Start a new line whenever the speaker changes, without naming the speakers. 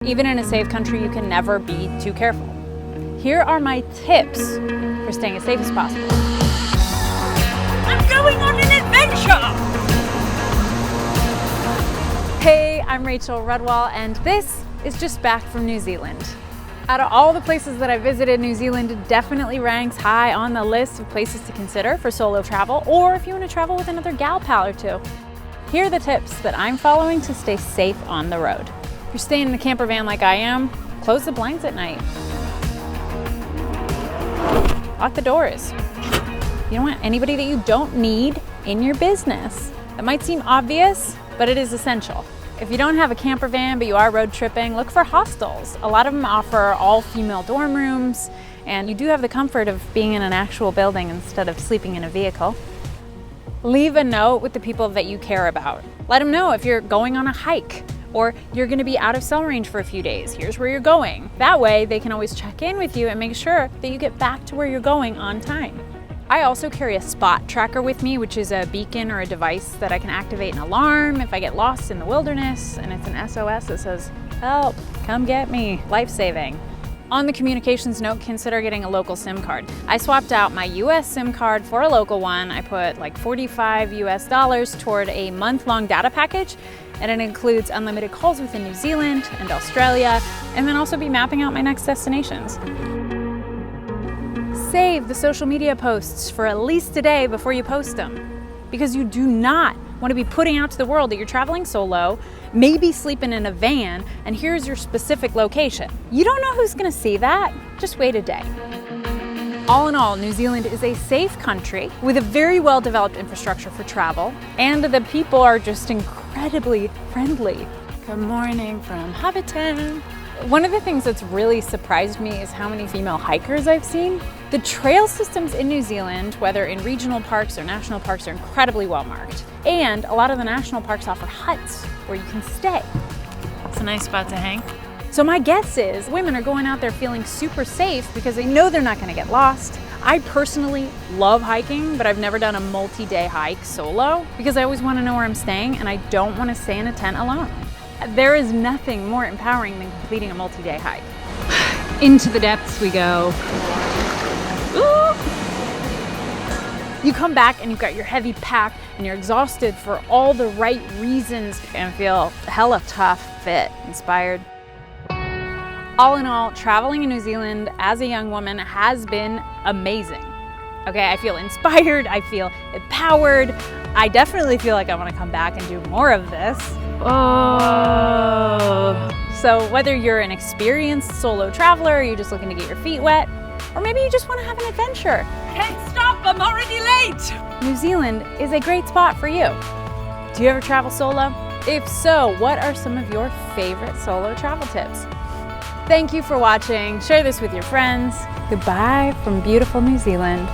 Even in a safe country, you can never be too careful. Here are my tips for staying as safe as possible.
I'm going on an adventure!
Hey, I'm Rachel Rudwall, and this is just back from New Zealand. Out of all the places that I visited, New Zealand definitely ranks high on the list of places to consider for solo travel, or if you want to travel with another gal pal or two. Here are the tips that I'm following to stay safe on the road. If you're staying in a camper van like I am, close the blinds at night. Lock the doors. You don't want anybody that you don't need in your business. That might seem obvious, but it is essential. If you don't have a camper van, but you are road tripping, look for hostels. A lot of them offer all-female dorm rooms, and you do have the comfort of being in an actual building instead of sleeping in a vehicle. Leave a note with the people that you care about. Let them know if you're going on a hike, or you're gonna be out of cell range for a few days. Here's where you're going. That way, they can always check in with you and make sure that you get back to where you're going on time. I also carry a spot tracker with me, which is a beacon or a device that I can activate an alarm if I get lost in the wilderness, and it's an SOS that says, "Help, come get me," life-saving. On the communications note, consider getting a local SIM card. I swapped out my US SIM card for a local one. I put like $45 US toward a month-long data package, and it includes unlimited calls within New Zealand and Australia, and then also be mapping out my next destinations. Save the social media posts for at least a day before you post them, because you do not want to be putting out to the world that you're traveling solo, maybe sleeping in a van, and here's your specific location. You don't know who's going to see that. Just wait a day. All in all, New Zealand is a safe country with a very well-developed infrastructure for travel, and the people are just incredibly friendly. Good morning from Hobbiton. One of the things that's really surprised me is how many female hikers I've seen. The trail systems in New Zealand, whether in regional parks or national parks, are incredibly well marked. And a lot of the national parks offer huts where you can stay. It's a nice spot to hang. So my guess is women are going out there feeling super safe because they know they're not going to get lost. I personally love hiking, but I've never done a multi-day hike solo because I always want to know where I'm staying, and I don't want to stay in a tent alone. There is nothing more empowering than completing a multi-day hike. Into the depths we go. Ooh. You come back and you've got your heavy pack and you're exhausted for all the right reasons and feel hella tough, fit, inspired. All in all, traveling in New Zealand as a young woman has been amazing. Okay, I feel inspired, I feel empowered. I definitely feel like I want to come back and do more of this. Oh. So whether you're an experienced solo traveler, or you're just looking to get your feet wet, or maybe you just want to have an adventure.
Can't stop, I'm already late!
New Zealand is a great spot for you. Do you ever travel solo? If so, what are some of your favorite solo travel tips? Thank you for watching. Share this with your friends. Goodbye from beautiful New Zealand.